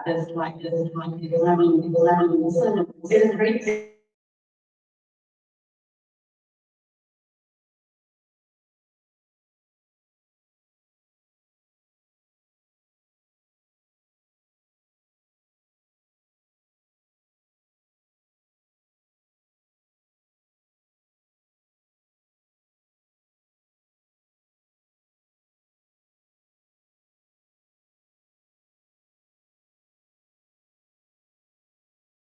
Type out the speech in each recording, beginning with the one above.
this it is great.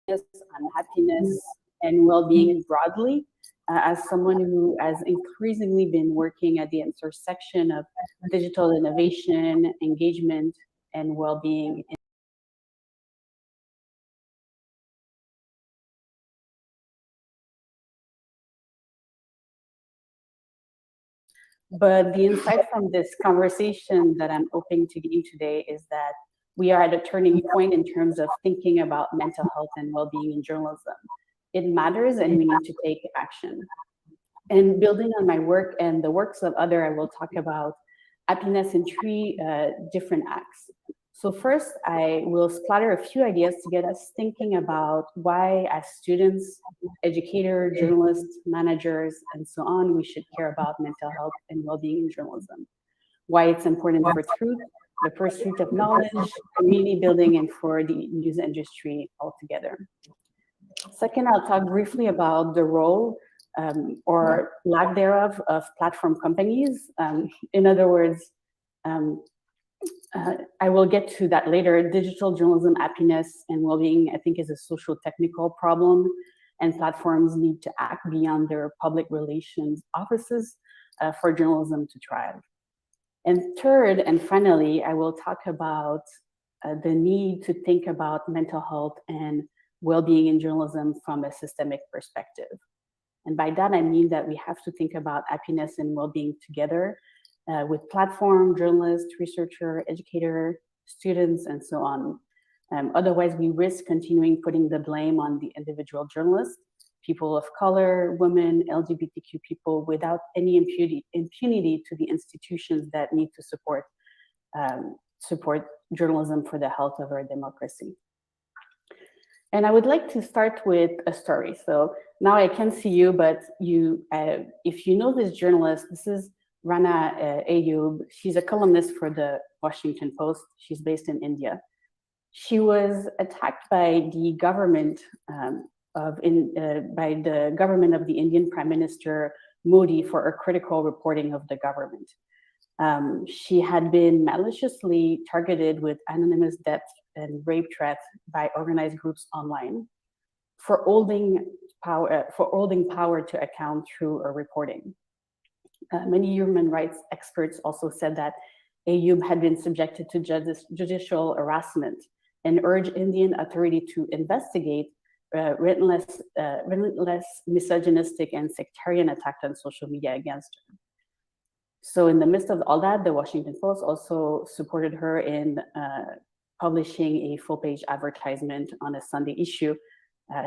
Unhappiness and well-being broadly, as someone who has increasingly been working at the intersection of digital innovation, engagement, and well-being. But the insight from this conversation that I'm hoping to gain today is that we are at a turning point in terms of thinking about mental health and well-being in journalism. It matters and we need to take action. And building on my work and the works of others, I will talk about happiness in three different acts. So first, I will splatter a few ideas to get us thinking about why, as students, educators, journalists, managers, and so on, we should care about mental health and well-being in journalism. Why it's important for truth, the pursuit of knowledge, community building, and for the news industry altogether. Second, I'll talk briefly about the role or lack thereof of platform companies. In other words, I will get to that later. Digital journalism happiness and well-being, I think, is a social technical problem, and platforms need to act beyond their public relations offices for journalism to thrive. And third, and finally, I will talk about the need to think about mental health and well-being in journalism from a systemic perspective. And by that, I mean that we have to think about happiness and well-being together with platform, journalists, researcher, educator, students, and so on. Otherwise, we risk continuing putting the blame on the individual journalists, people of color, women, LGBTQ people, without any impunity to the institutions that need to support journalism for the health of our democracy. And I would like to start with a story. So now I can't see you, but if you know this journalist, this is Rana Ayub. She's a columnist for the Washington Post. She's based in India. She was attacked by the government of the Indian Prime Minister Modi for her critical reporting of the government. She had been maliciously targeted with anonymous death and rape threats by organized groups online for holding power to account through her reporting. Many human rights experts also said that Ayub had been subjected to judicial harassment and urged Indian authority to investigate relentless misogynistic and sectarian attacks on social media against her. So in the midst of all that, the Washington Post also supported her in publishing a full-page advertisement on a Sunday issue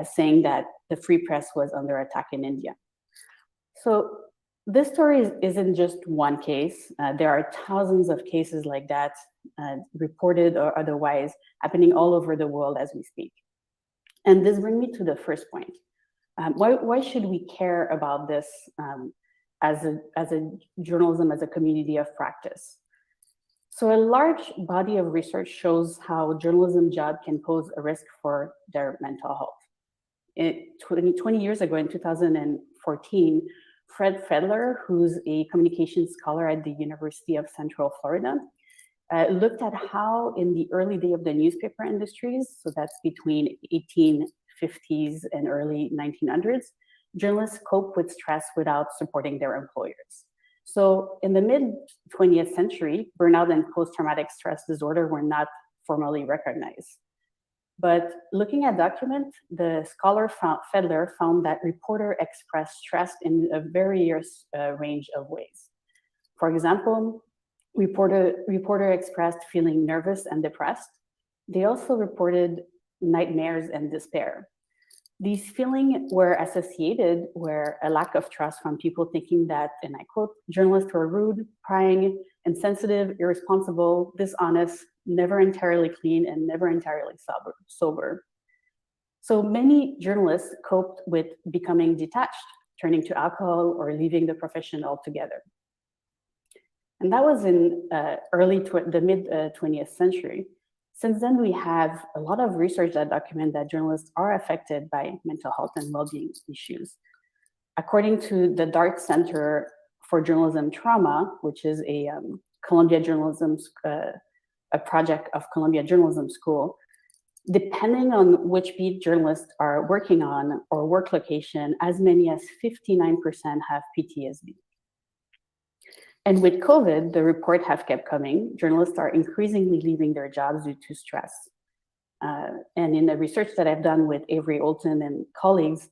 saying that the free press was under attack in India. So this story isn't just one case. There are thousands of cases like that, reported or otherwise, happening all over the world as we speak. And this brings me to the first point. Why should we care about this as a journalism, as a community of practice? So a large body of research shows how journalism job can pose a risk for their mental health. 20 years ago, in 2014, Fred Fedler, who's a communications scholar at the University of Central Florida, looked at how in the early day of the newspaper industries, so that's between 1850s and early 1900s, journalists cope with stress without supporting their employers. So in the mid-20th century, burnout and post-traumatic stress disorder were not formally recognized. But looking at documents, the scholar Fedler found that reporters expressed stress in a various range of ways. For example, reporter expressed feeling nervous and depressed. They also reported nightmares and despair. These feelings were associated with a lack of trust from people thinking that, and I quote, journalists were rude, prying, insensitive, irresponsible, dishonest, never entirely clean, and never entirely sober. So many journalists coped with becoming detached, turning to alcohol, or leaving the profession altogether. And that was in the mid-20th century. Since then, we have a lot of research that document that journalists are affected by mental health and well-being issues. According to the Dart Center for Journalism Trauma, which is a Columbia Journalism, a project of Columbia Journalism School, depending on which beat journalists are working on or work location, as many as 59% have PTSD. And with COVID, the report have kept coming. Journalists are increasingly leaving their jobs due to stress. And in the research that I've done with Avery Olton and colleagues,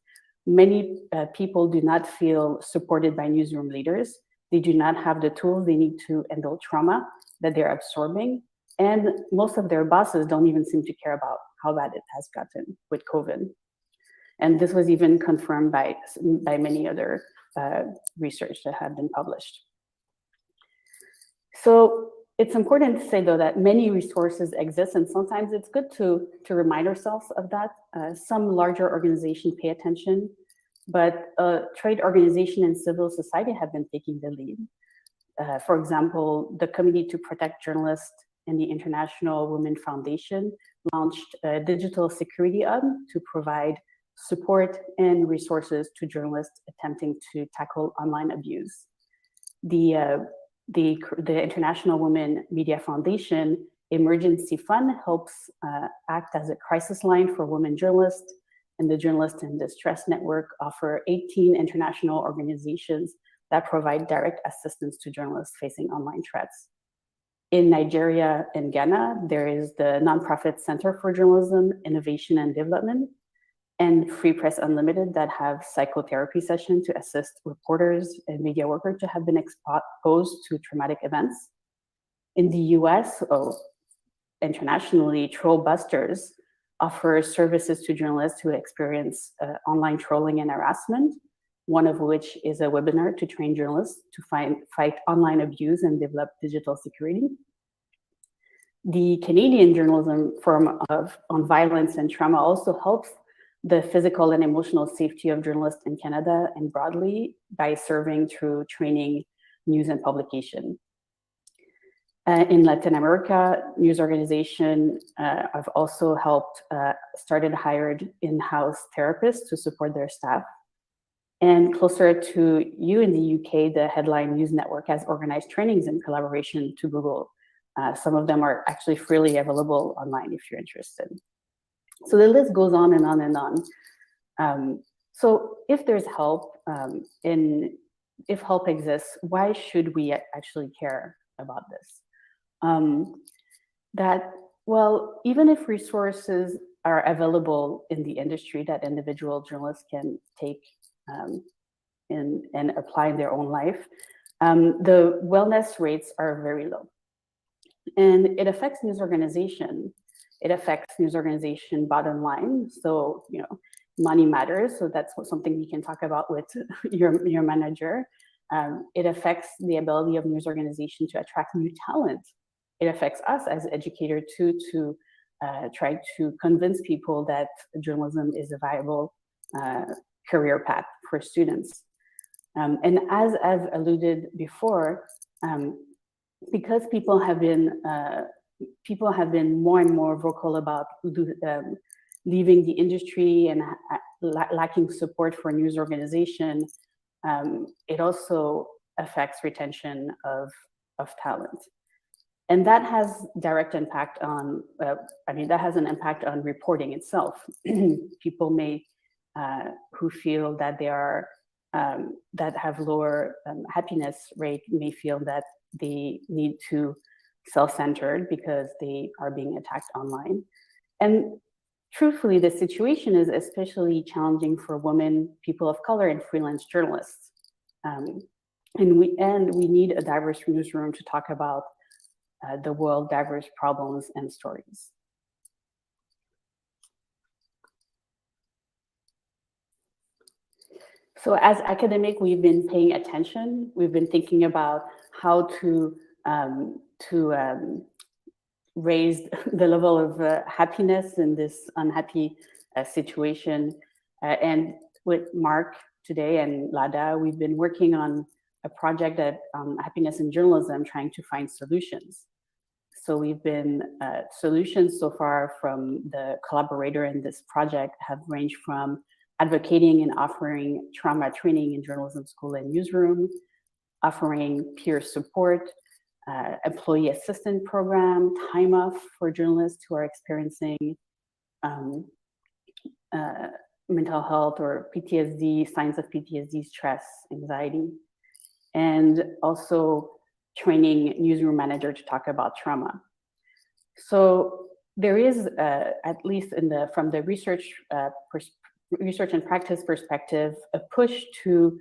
many people do not feel supported by newsroom leaders. They do not have the tools they need to handle trauma that they're absorbing. And most of their bosses don't even seem to care about how bad it has gotten with COVID. And this was even confirmed by many other research that have been published. So it's important to say, though, that many resources exist, and sometimes it's good to remind ourselves of that. Some larger organizations pay attention, but trade organization and civil society have been taking the lead. For example, the Committee to Protect Journalists and the International Women Foundation launched a digital security hub to provide support and resources to journalists attempting to tackle online abuse. The International Women Media Foundation Emergency Fund helps act as a crisis line for women journalists, and the Journalists in Distress Network offer 18 international organizations that provide direct assistance to journalists facing online threats. In Nigeria and Ghana, there is the nonprofit Center for Journalism, Innovation and Development, and Free Press Unlimited that have psychotherapy sessions to assist reporters and media workers who have been exposed to traumatic events. In the US, internationally, Trollbusters offers services to journalists who experience online trolling and harassment, one of which is a webinar to train journalists to fight online abuse and develop digital security. The Canadian Journalism Forum on Violence and Trauma also helps the physical and emotional safety of journalists in Canada and broadly by serving through training, news, and publication. In Latin America, news organizations have also helped, hired in-house therapists to support their staff. And closer to you in the UK, the Headline News Network has organized trainings in collaboration to Google. Some of them are actually freely available online if you're interested. So the list goes on and on and on. So if there's help, if help exists, why should we actually care about this? Well, even if resources are available in the industry that individual journalists can take and apply in their own life, the wellness rates are very low. And it affects news organization. It affects news organization bottom line. So, money matters. So that's something you can talk about with your manager. It affects the ability of news organization to attract new talent. It affects us as educators too, to try to convince people that journalism is a viable career path for students. And as I've alluded before, because people have been more and more vocal about leaving the industry and lacking support for news organization, it also affects retention of talent. And that has direct impact on, that has an impact on reporting itself. People may, who feel that they are, that have lower happiness rate may feel that they need to self-centered because they are being attacked online. And truthfully, the situation is especially challenging for women, people of color, and freelance journalists. And we need a diverse newsroom to talk about the world's diverse problems and stories. So as academic, we've been paying attention. We've been thinking about how to to raise the level of happiness in this unhappy situation. And with Mark today and Lada, we've been working on a project at Happiness in Journalism, trying to find solutions. So we've been, solutions so far from the collaborator in this project have ranged from advocating and offering trauma training in journalism school and newsroom, offering peer support, employee assistance program, time off for journalists who are experiencing mental health or PTSD, signs of PTSD, stress, anxiety, and also training newsroom manager to talk about trauma. So there is, at least from the research and practice perspective, a push to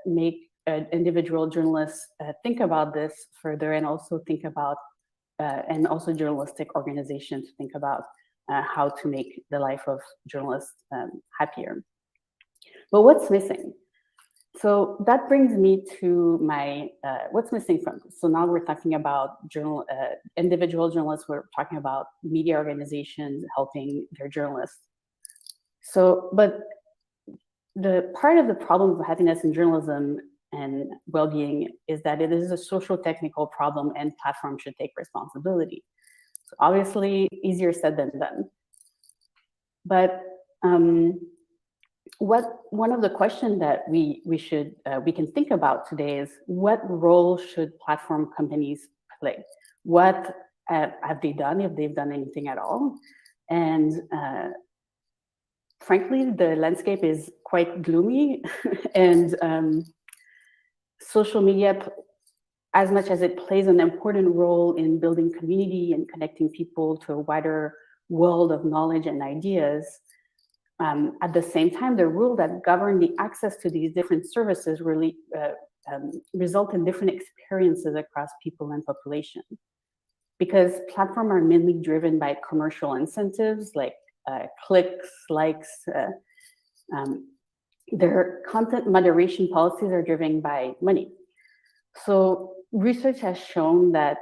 make individual journalists think about this further, and also think about, and also journalistic organizations think about how to make the life of journalists happier. But what's missing? So that brings me to my, what's missing from this? So now we're talking about individual journalists, we're talking about media organizations helping their journalists. So, but the part of the problem of happiness in journalism and well-being is that it is a social technical problem and platforms should take responsibility. So obviously easier said than done. But one of the questions that we can think about today is, what role should platform companies play? What have they done, if they've done anything at all? And frankly, the landscape is quite gloomy. And social media, as much as it plays an important role in building community and connecting people to a wider world of knowledge and ideas, at the same time, the rules that govern the access to these different services really result in different experiences across people and population. Because platforms are mainly driven by commercial incentives like clicks, likes. Their content moderation policies are driven by money. So research has shown that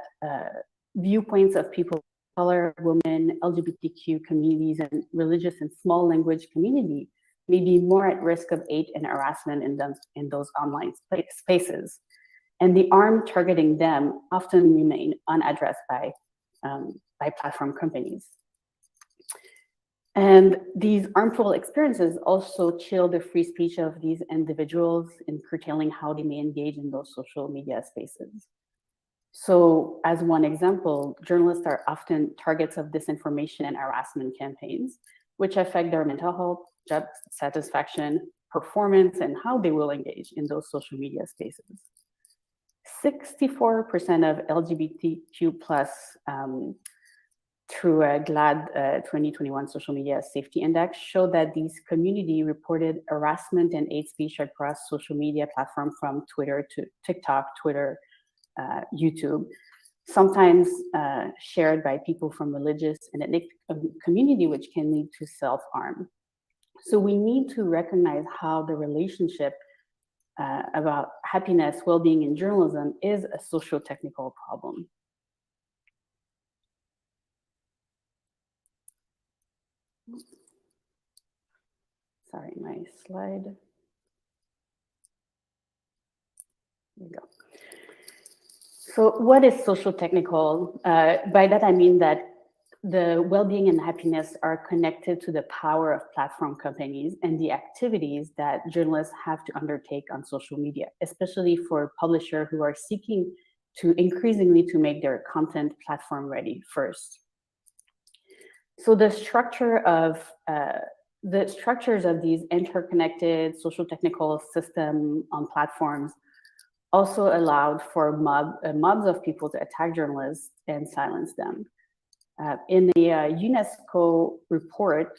viewpoints of people of color, women, LGBTQ communities, and religious and small language community may be more at risk of hate and harassment in those online spaces. And the harm targeting them often remain unaddressed by platform companies. And these harmful experiences also chill the free speech of these individuals in curtailing how they may engage in those social media spaces. So as one example, journalists are often targets of disinformation and harassment campaigns, which affect their mental health, job satisfaction, performance, and how they will engage in those social media spaces. 64% of LGBTQ plus through a GLAD 2021 Social Media Safety Index showed that these community reported harassment and hate speech across social media platforms from Twitter to TikTok, Twitter, YouTube, sometimes shared by people from religious and ethnic community, which can lead to self-harm. So we need to recognize how the relationship about happiness, well-being in journalism is a socio-technical problem. Sorry, my slide. There we go. So what is social technical? By that I mean that the well-being and happiness are connected to the power of platform companies and the activities that journalists have to undertake on social media, especially for publishers who are seeking to increasingly to make their content platform ready first. So the structures of these interconnected social technical system on platforms also allowed for mobs of people to attack journalists and silence them. In the UNESCO report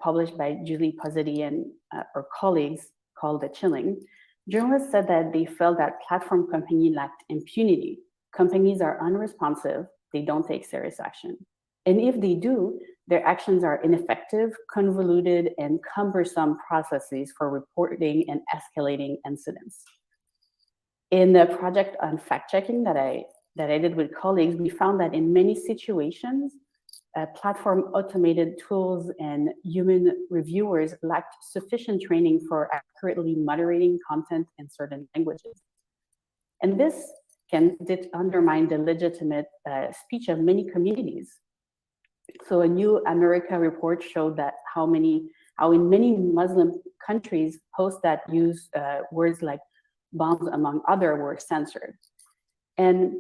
published by Julie Pozzetti and her colleagues called The Chilling, journalists said that they felt that platform companies lacked impunity. Companies are unresponsive, they don't take serious action. And if they do, their actions are ineffective, convoluted, and cumbersome processes for reporting and escalating incidents. In the project on fact-checking that I did with colleagues, we found that in many situations, platform automated tools and human reviewers lacked sufficient training for accurately moderating content in certain languages. And this can undermine the legitimate speech of many communities. So a new America report showed that how in many Muslim countries, posts that use words like bombs, among other, were censored. And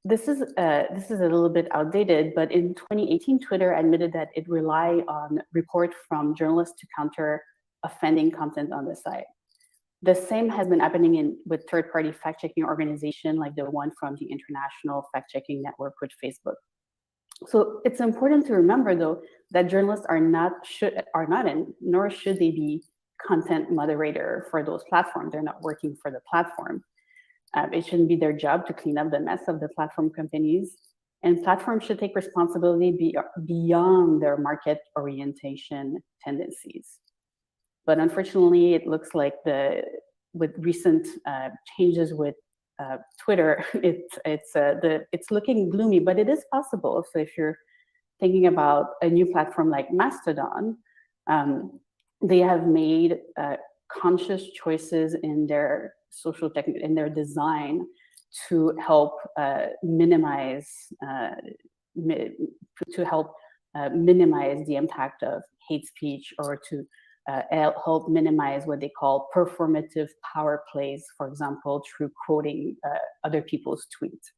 this is a little bit outdated, but in 2018, Twitter admitted that it relied on reports from journalists to counter offending content on the site. The same has been happening with third-party fact-checking organizations like the one from the International Fact-Checking Network with Facebook. So it's important to remember, though, that journalists are not nor should they be content moderator for those platforms. They're not working for the platform. It shouldn't be their job to clean up the mess of the platform companies. And platforms should take responsibility beyond their market orientation tendencies. But unfortunately, it looks like with recent changes with Twitter, it's looking gloomy, but it is possible. So if you're thinking about a new platform like Mastodon, they have made conscious choices in their in their design to help minimize the impact of hate speech, or to help minimize what they call performative power plays, for example, through quoting other people's tweets.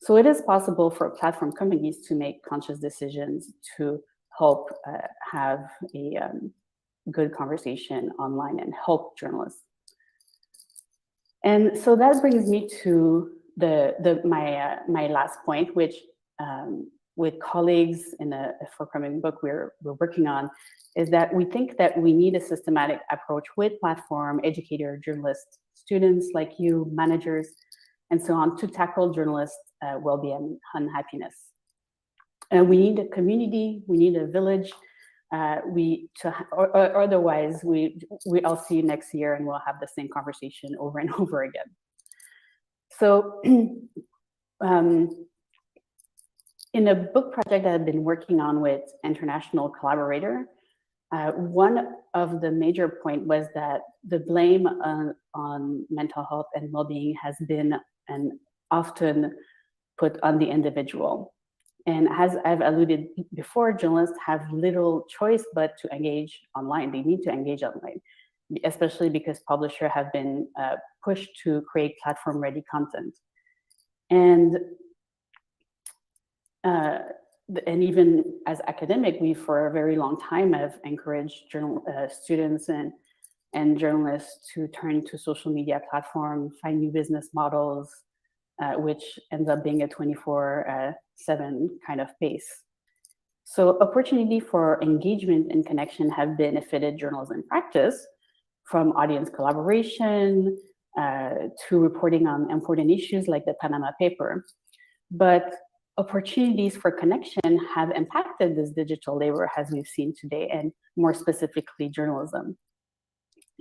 So it is possible for platform companies to make conscious decisions to help have a good conversation online and help journalists. And so that brings me to my last point, which with colleagues in a forthcoming book we're working on, is that we think that we need a systematic approach with platform educators, journalists, students like you, managers, and so on, to tackle journalist well-being and unhappiness. We need a community, we need a village, otherwise I'll see you next year and we'll have the same conversation over and over again. So in a book project that I've been working on with international collaborator, one of the major points was that the blame on mental health and well-being has been and often put on the individual. And as I've alluded before, journalists have little choice but to engage online. They need to engage online, especially because publishers have been pushed to create platform-ready content. And even as academic, we for a very long time have encouraged students and journalists to turn to social media platforms, find new business models, which ends up being a 24/7 kind of pace. So opportunity for engagement and connection have benefited journalism practice, from audience collaboration to reporting on important issues like the Panama Paper. But opportunities for connection have impacted this digital labor, as we've seen today, and more specifically journalism.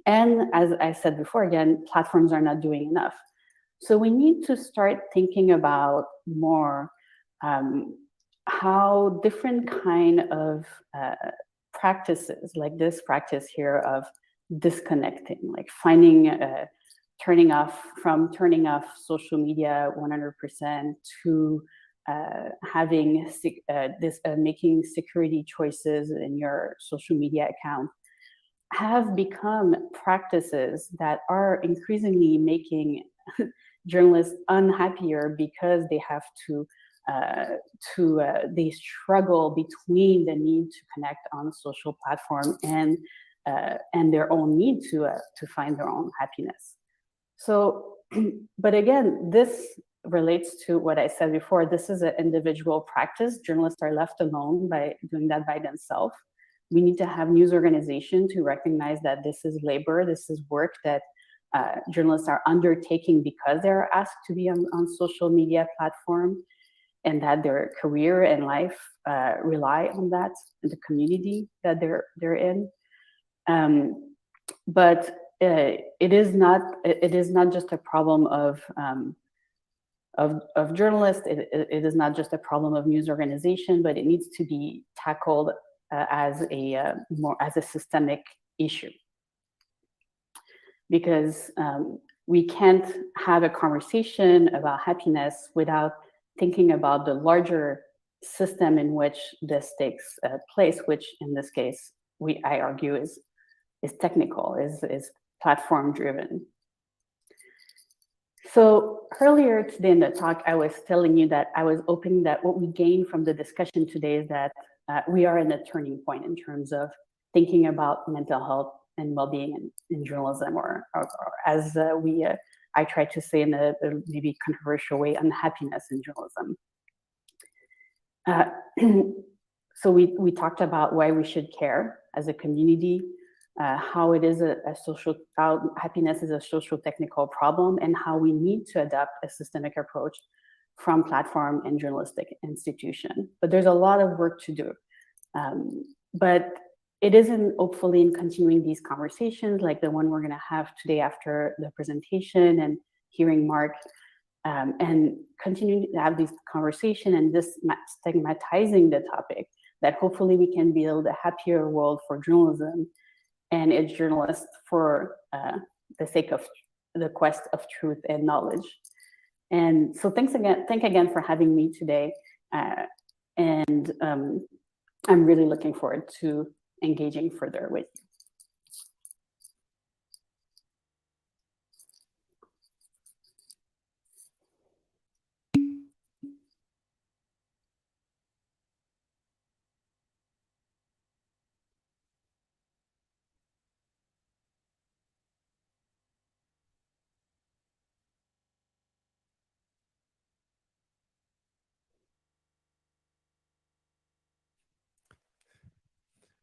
And as I said before, again, platforms are not doing enough. So we need to start thinking about more how different kind of practices, like this practice here of disconnecting, like finding, turning off social media 100% to making security choices in your social media account, have become practices that are increasingly making journalists unhappier, because they have they struggle between the need to connect on social platform and their own need to find their own happiness. So, but again, this relates to what I said before. This is an individual practice. Journalists are left alone by doing that by themselves. We need to have news organizations to recognize that this is labor, this is work that journalists are undertaking because they're asked to be on social media platform, and that their career and life rely on that, and the community that they're in. But it is not just a problem of journalists. It is not just a problem of news organization, but it needs to be tackled as a systemic issue, because we can't have a conversation about happiness without thinking about the larger system in which this takes place, which in this case, I argue is technical, is platform driven. So earlier today in the talk, I was telling you that I was hoping that what we gain from the discussion today is that we are in a turning point in terms of thinking about mental health and well-being in journalism, or as I try to say in a maybe controversial way, unhappiness in journalism. So we talked about why we should care as a community, how it is how happiness is a social technical problem, and how we need to adopt a systemic approach from platform and journalistic institution. But there's a lot of work to do. But it isn't, hopefully, in continuing these conversations like the one we're going to have today after the presentation and hearing Mark, and continuing to have this conversation and stigmatizing the topic, that hopefully we can build a happier world for journalism and its journalists for the sake of the quest of truth and knowledge. And so thank again for having me today. And I'm really looking forward to engaging further with you.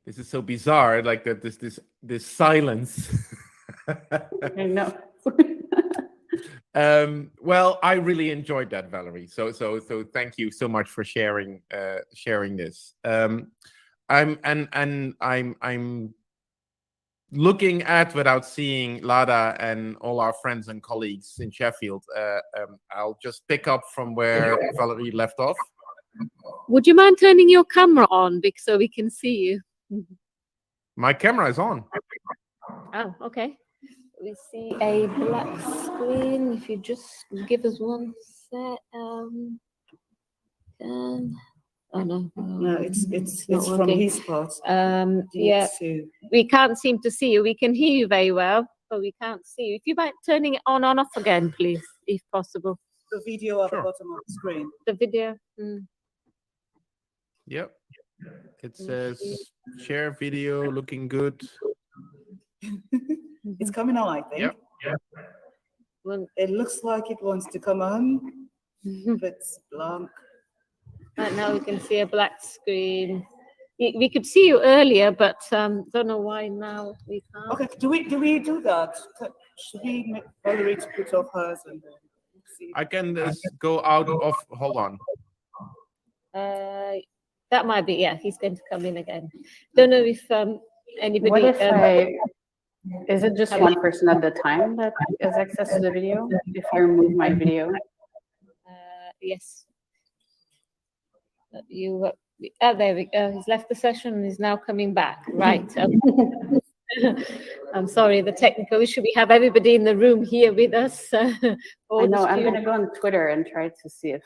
This is so bizarre, like that. This silence. I know. Well, I really enjoyed that, Valerie. So thank you so much for sharing this. I'm looking at, without seeing, Lada and all our friends and colleagues in Sheffield. I'll just pick up from where Valerie left off. Would you mind turning your camera on so we can see you? My camera is on. Oh, okay. We see a black screen. If you just give us one sec. Oh no. No, it's not from working. his part. Yeah, we can't seem to see you. We can hear you very well, but we can't see you. If you mind turning it on and off again, please, if possible. The video at Sure. the bottom of the screen. The video. Yep. It says share video, looking good. It's coming on, I think. Yep. Well, It looks like it wants to come on, but it's blank. right now we can see a black screen. We could see you earlier, but don't know why now we can't. Okay, do we do that? Should we make Valerie to put off hers and then see? I can just go out of. Hold on. That might be, yeah, he's going to come in again. Don't know if anybody. What if is it just one person at the time that has access to the video? If I remove my video? Yes. There we go. He's left the session and is now coming back. Right. I'm sorry, the technical issue. We have everybody in the room here with us. I know. I'm going to go on Twitter and try to see if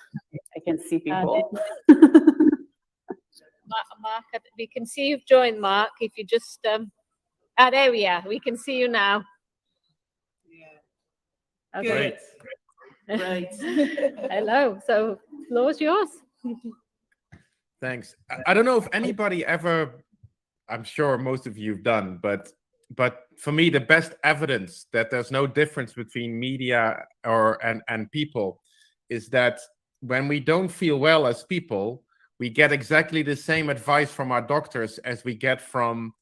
I can see people. Mark, we can see you've joined, Mark. If you just there we are. We can see you now. Yeah. Okay. Great. Hello. So, floor's yours. Thanks. I don't know if anybody ever, I'm sure most of you've done, but for me, the best evidence that there's no difference between media and people is that when we don't feel well as people, we get exactly the same advice from our doctors as we get from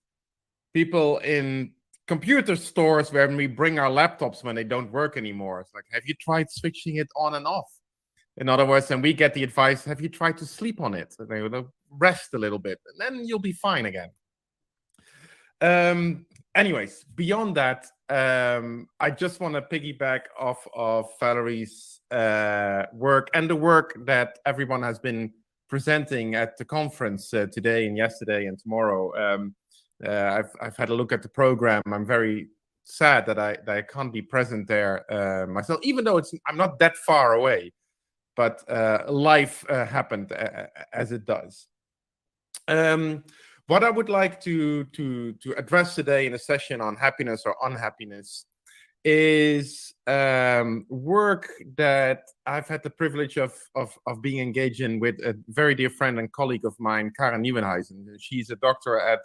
people in computer stores when we bring our laptops when they don't work anymore. It's like, have you tried switching it on and off? In other words, and we get the advice, have you tried to sleep on it? And they will rest a little bit, and then you'll be fine again. Anyways, beyond that, I just want to piggyback off of Valerie's work and the work that everyone has been presenting at the conference today and yesterday and tomorrow. I've had a look at the program. I'm very sad that I can't be present there myself, even though I'm not that far away. But life happened as it does. What I would like to address today in a session on happiness or unhappiness is work that I've had the privilege of being engaged in with a very dear friend and colleague of mine, Karen Nieuwenhuizen. She's a doctor at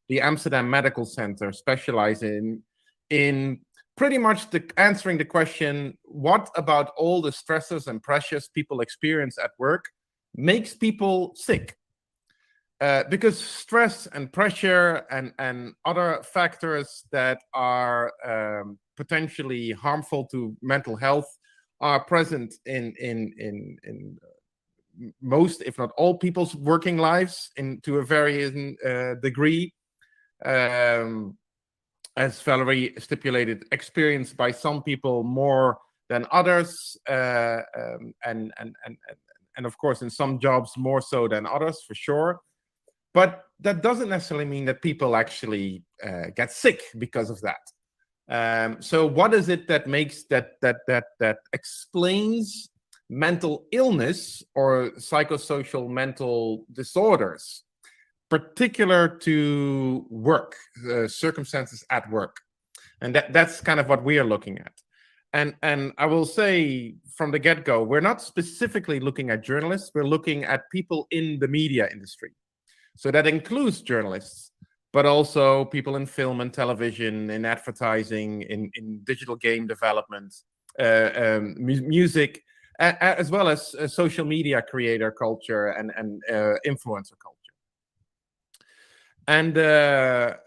the Amsterdam Medical Center, specializing in pretty much answering the question, what about all the stressors and pressures people experience at work makes people sick? Because stress and pressure and other factors that are potentially harmful to mental health are present in most, if not all, people's working lives to a varying degree. As Valérie stipulated, experienced by some people more than others, and of course in some jobs more so than others, for sure. But that doesn't necessarily mean that people actually get sick because of that. So what is it that makes that explains mental illness or psychosocial mental disorders, particular to work, circumstances at work? And that's kind of what we are looking at. And I will say from the get-go, we're not specifically looking at journalists, we're looking at people in the media industry. So that includes journalists, but also people in film and television, in advertising, in digital game development, music, as well as social media creator culture and influencer culture. And the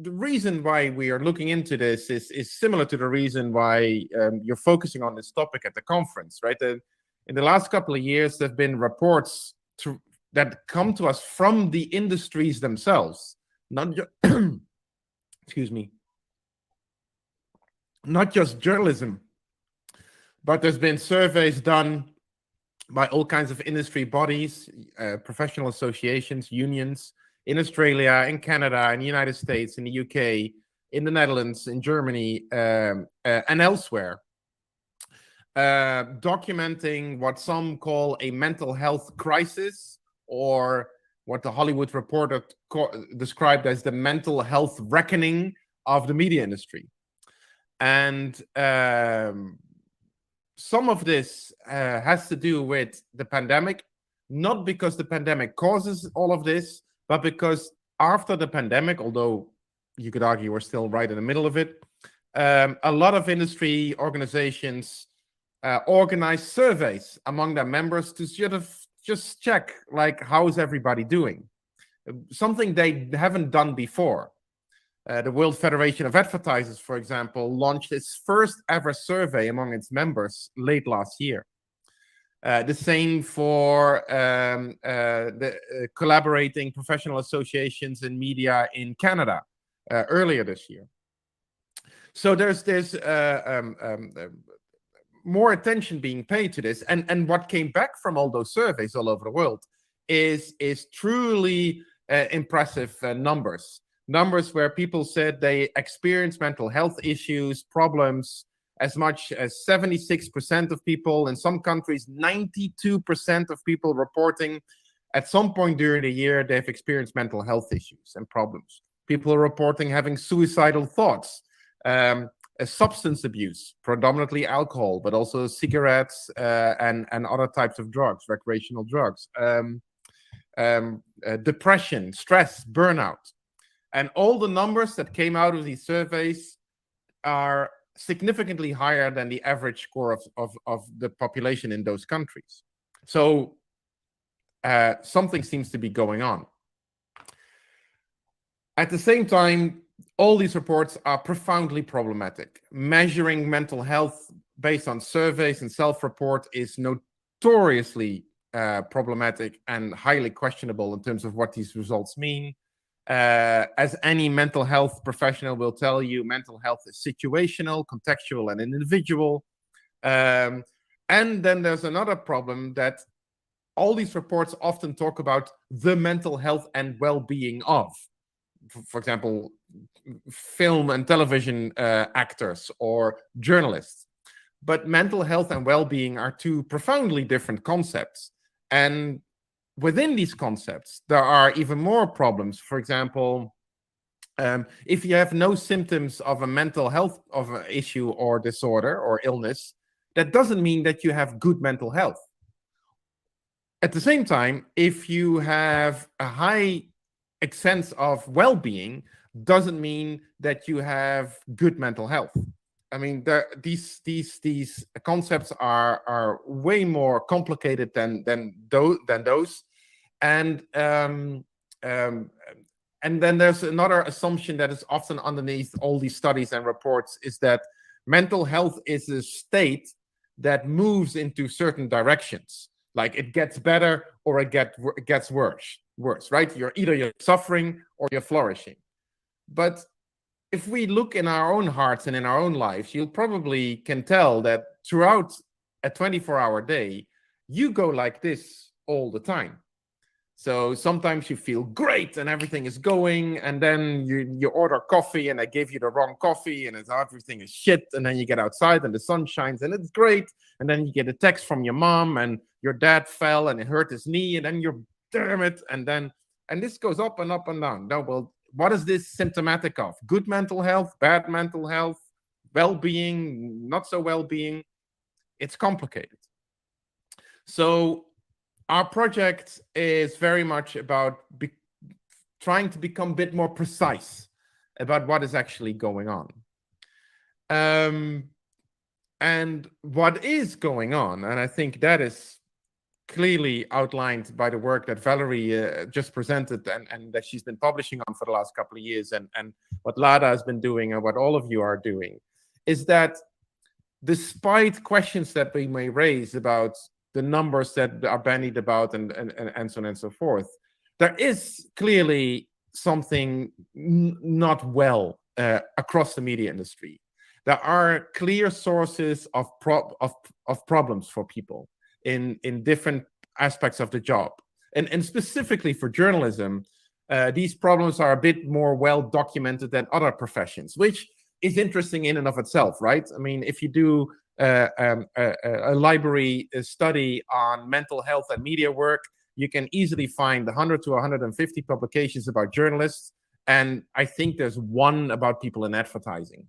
reason why we are looking into this is similar to the reason why you're focusing on this topic at the conference, right? In the last couple of years, there have been reports that come to us from the industries themselves, not excuse me, not just journalism, but there's been surveys done by all kinds of industry bodies, professional associations, unions, in Australia, in Canada, in the United States, in the UK, in the Netherlands, in Germany, and elsewhere, documenting what some call a mental health crisis, or what the Hollywood Reporter described as the mental health reckoning of the media industry. And some of this has to do with the pandemic, not because the pandemic causes all of this, but because after the pandemic, although you could argue we're still right in the middle of it, a lot of industry organizations organize surveys among their members to sort of just check, like, how's everybody doing? Something they haven't done before. The World Federation of Advertisers, for example, launched its first ever survey among its members late last year. The same for the collaborating professional associations in media in Canada earlier this year. So there's more attention being paid to this, and what came back from all those surveys all over the world is truly impressive numbers where people said they experience mental health issues, problems. As much as 76% of people, in some countries 92% of people reporting at some point during the year they've experienced mental health issues and problems. People are reporting having suicidal thoughts, substance abuse, predominantly alcohol, but also cigarettes and other types of drugs, recreational drugs, depression, stress, burnout. And all the numbers that came out of these surveys are significantly higher than the average score of the population in those countries. So something seems to be going on. At the same time, all these reports are profoundly problematic. Measuring mental health based on surveys and self-report is notoriously problematic and highly questionable in terms of what these results mean. As any mental health professional will tell you, mental health is situational, contextual, and individual. And then there's another problem that all these reports often talk about the mental health and well-being of, for example, film and television actors or journalists. But mental health and well-being are two profoundly different concepts. And within these concepts, there are even more problems. For example, if you have no symptoms of a mental health of an issue or disorder or illness, that doesn't mean that you have good mental health. At the same time, if you have a high sense of well-being, doesn't mean that you have good mental health. I mean, these concepts are way more complicated than those. And then there's another assumption that is often underneath all these studies and reports, is that mental health is a state that moves into certain directions. Like it gets better or it gets worse, right? You're suffering or you're flourishing. But if we look in our own hearts and in our own lives, you probably can tell that throughout a 24-hour day, you go like this all the time. So sometimes you feel great and everything is going, and then you order coffee and they give you the wrong coffee and everything is shit, and then you get outside and the sun shines and it's great, and then you get a text from your mom and your dad fell and it hurt his knee, and then you're damn it, and this goes up and up and down. No, well, what is this symptomatic of? Good mental health, bad mental health, well-being, not so well-being? It's complicated. So our project is very much about trying to become a bit more precise about what is actually going on. And what is going on, and I think that is clearly outlined by the work that Valérie just presented and that she's been publishing on for the last couple of years, and what Lada has been doing and what all of you are doing, is that despite questions that we may raise about the numbers that are bandied about and so on and so forth, there is clearly something not well across the media industry. There are clear sources of problems for people in different aspects of the job. And specifically for journalism, these problems are a bit more well documented than other professions, which is interesting in and of itself, right? I mean, if you do a library study on mental health and media work, you can easily find 100 to 150 publications about journalists, and I think there's one about people in advertising.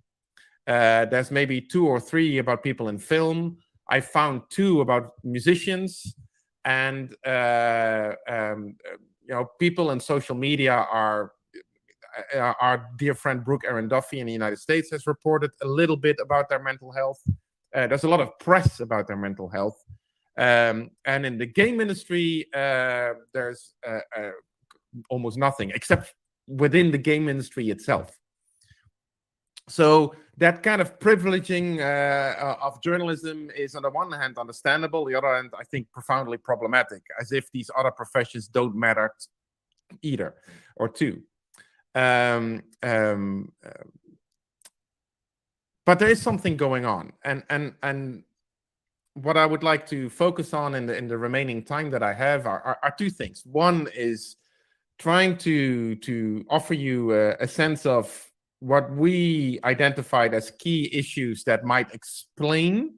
There's maybe 2 or 3 about people in film. I found 2 about musicians, and people in social media are. Our dear friend Brooke Erin Duffy in the United States has reported a little bit about their mental health. There's a lot of press about their mental health. And in the game industry, there's almost nothing, except within the game industry itself. So that kind of privileging of journalism is, on the one hand, understandable. On the other hand, I think profoundly problematic, as if these other professions don't matter either or too. But there is something going on, and what I would like to focus on in the remaining time that I have are 2 things. One is trying to offer you a sense of what we identified as key issues that might explain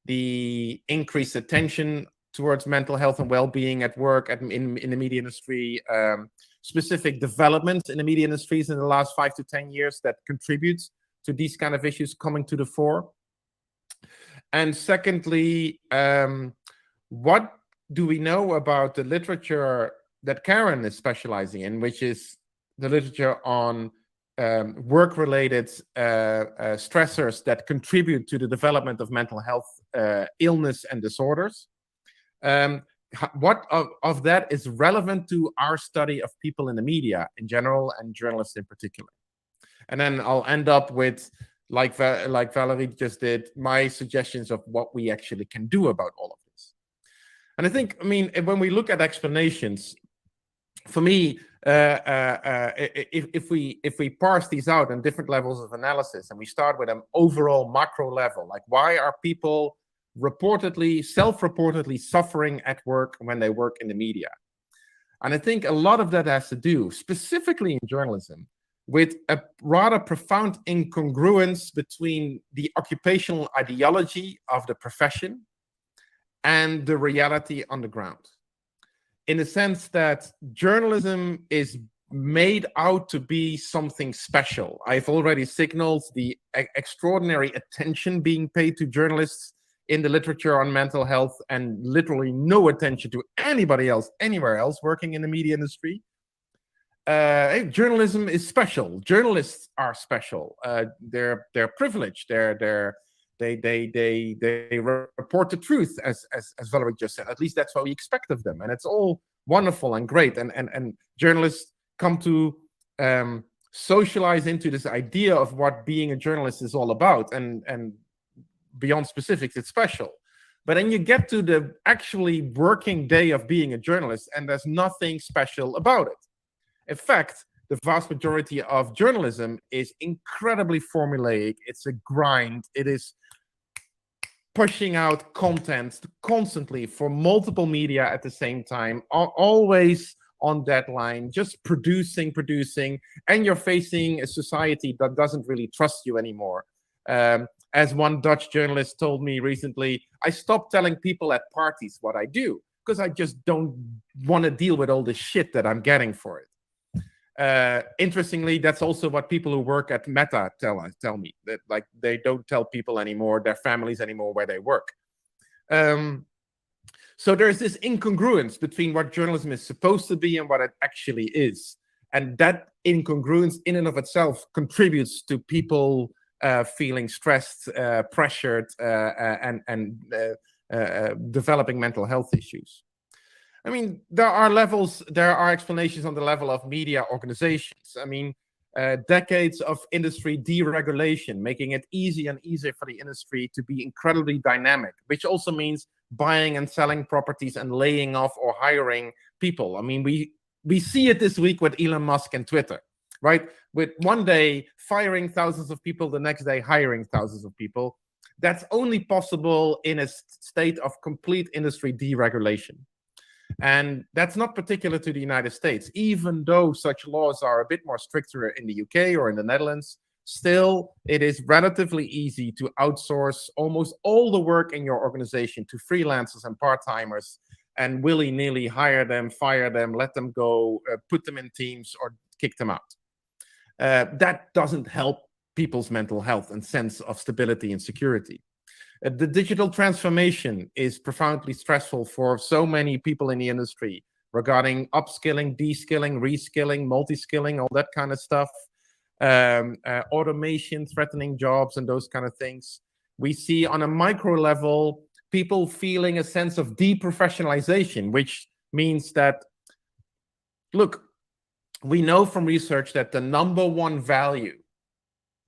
the increased attention towards mental health and well-being at work in the media industry, specific developments in the media industries in the last 5 to 10 years that contribute to these kind of issues coming to the fore. And secondly, what do we know about the literature that Karen is specializing in, which is the literature on work-related stressors that contribute to the development of mental health illness and disorders? What of that is relevant to our study of people in the media in general and journalists in particular? And then I'll end up with, like Valérie just did, my suggestions of what we actually can do about all of this. And I think, when we look at explanations, for me, if we parse these out on different levels of analysis, and we start with an overall macro level, like why are people self-reportedly suffering at work when they work in the media? And I think a lot of that has to do, specifically in journalism, with a rather profound incongruence between the occupational ideology of the profession and the reality on the ground. In the sense that journalism is made out to be something special. I've already signaled the extraordinary attention being paid to journalists in the literature on mental health, and literally no attention to anybody else anywhere else working in the media industry. Journalism is special. Journalists are special. They're privileged. They report the truth, as Valérie just said. At least that's what we expect of them, and it's all wonderful and great. And journalists come to socialize into this idea of what being a journalist is all about, and beyond specifics, it's special. But then you get to the actually working day of being a journalist, and there's nothing special about it. In fact, the vast majority of journalism is incredibly formulaic. It's a grind. It is pushing out content constantly for multiple media at the same time, always on deadline, just producing, and you're facing a society that doesn't really trust you anymore. As one Dutch journalist told me recently, I stopped telling people at parties what I do because I just don't want to deal with all the shit that I'm getting for it. Interestingly, that's also what people who work at Meta tell me, that like they don't tell people anymore, their families anymore, where they work. So there's this incongruence between what journalism is supposed to be and what it actually is. And that incongruence in and of itself contributes to people feeling stressed, pressured, and developing mental health issues. I mean, there are explanations on the level of media organizations. I mean, decades of industry deregulation, making it easier and easier for the industry to be incredibly dynamic, which also means buying and selling properties and laying off or hiring people. I mean, we see it this week with Elon Musk and Twitter, right? With one day firing thousands of people, the next day hiring thousands of people. That's only possible in a state of complete industry deregulation. And that's not particular to the United States. Even though such laws are a bit more stricter in the UK or in the Netherlands, still it is relatively easy to outsource almost all the work in your organization to freelancers and part-timers and willy-nilly hire them, fire them, let them go, put them in teams or kick them out. That doesn't help people's mental health and sense of stability and security. The digital transformation is profoundly stressful for so many people in the industry regarding upskilling, de-skilling, reskilling, multi-skilling, all that kind of stuff. Automation threatening jobs and those kind of things. We see on a micro level, people feeling a sense of deprofessionalization, which means that, look, we know from research that the number one value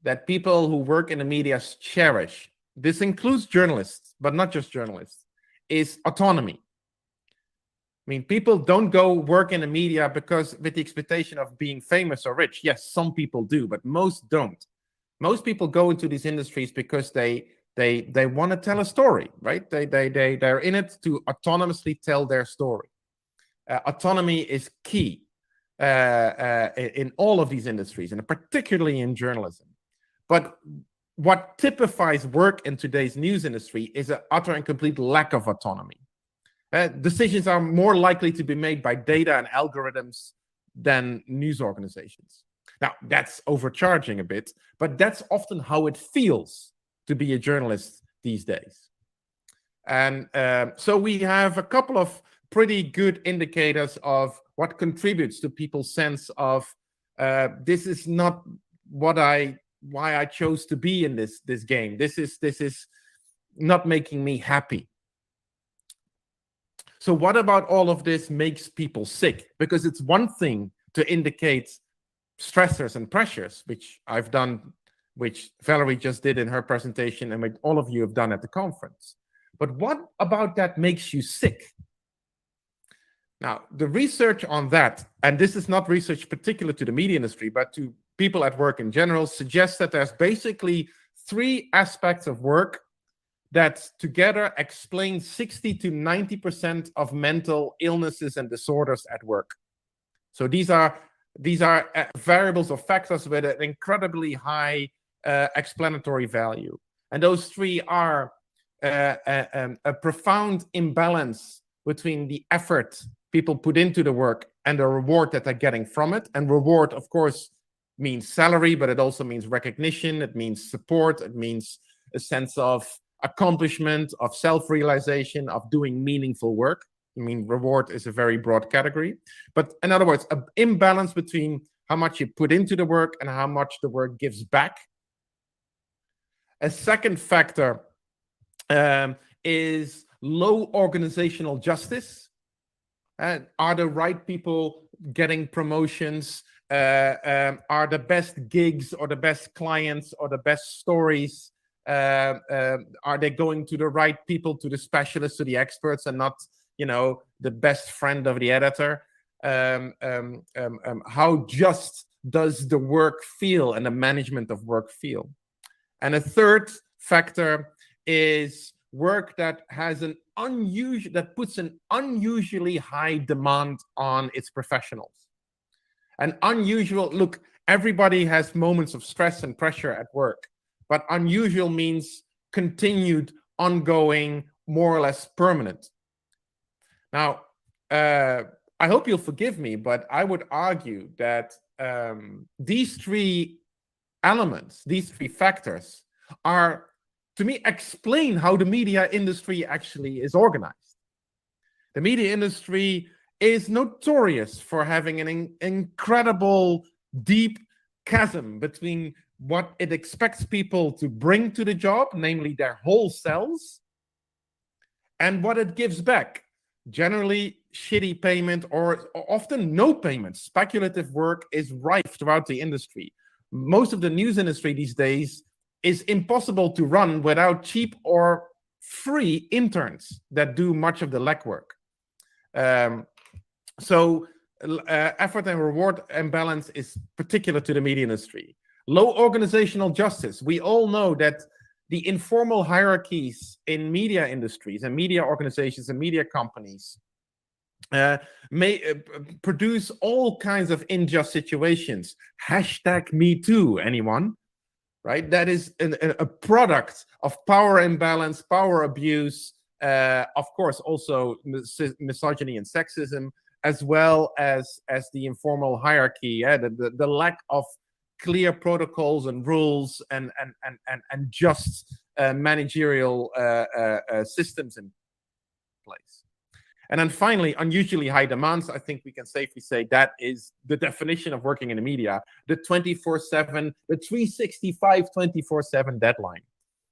that people who work in the media cherish, this includes journalists, but not just journalists, is autonomy. I mean, people don't go work in the media because with the expectation of being famous or rich. Yes, some people do, but most don't. Most people go into these industries because they want to tell a story, right? They're in it to autonomously tell their story. Autonomy is key in all of these industries, and particularly in journalism. But what typifies work in today's news industry is an utter and complete lack of autonomy. Decisions are more likely to be made by data and algorithms than news organizations. Now, that's overcharging a bit, but that's often how it feels to be a journalist these days. And so we have a couple of pretty good indicators of what contributes to people's sense of this is not why I chose to be in this game. This is not making me happy. So what about all of this makes people sick? Because it's one thing to indicate stressors and pressures, which I've done, which Valérie just did in her presentation, and what all of you have done at the conference. But what about that makes you sick? Now, the research on that, and this is not research particular to the media industry, but to people at work in general, suggests that there's basically 3 aspects of work that together explain 60 to 90% of mental illnesses and disorders at work. So these are variables or factors with an incredibly high explanatory value. And those 3 are a profound imbalance between the effort people put into the work and the reward that they're getting from it. And reward, of course, means salary, but it also means recognition, it means support, it means a sense of accomplishment, of self-realization, of doing meaningful work. I mean, reward is a very broad category. But in other words, an imbalance between how much you put into the work and how much the work gives back. A second factor is low organizational justice. Are the right people getting promotions? Are the best gigs or the best clients or the best stories? Are they going to the right people, to the specialists, to the experts, and not, the best friend of the editor? How just does the work feel and the management of work feel? And a third factor is work that has that puts an unusually high demand on its professionals. And unusual, look, everybody has moments of stress and pressure at work, but unusual means continued, ongoing, more or less permanent. Now, I hope you'll forgive me, but I would argue that these 3 elements, these 3 factors are, to me, explain how the media industry actually is organized. The media industry is notorious for having an incredible, deep chasm between what it expects people to bring to the job, namely their whole selves, and what it gives back. Generally, shitty payment or often no payment. Speculative work is rife throughout the industry. Most of the news industry these days is impossible to run without cheap or free interns that do much of the legwork. So effort and reward imbalance is particular to the media industry. Low organizational justice. We all know that the informal hierarchies in media industries and media organizations and media companies may produce all kinds of unjust situations. #MeToo, anyone? Right? That is a product of power imbalance, power abuse, of course, also misogyny and sexism, as well as the informal hierarchy, the lack of clear protocols and rules and just managerial systems in place. And then finally, unusually high demands. I think we can safely say that is the definition of working in the media, the 24/7, the 365, 24/7 deadline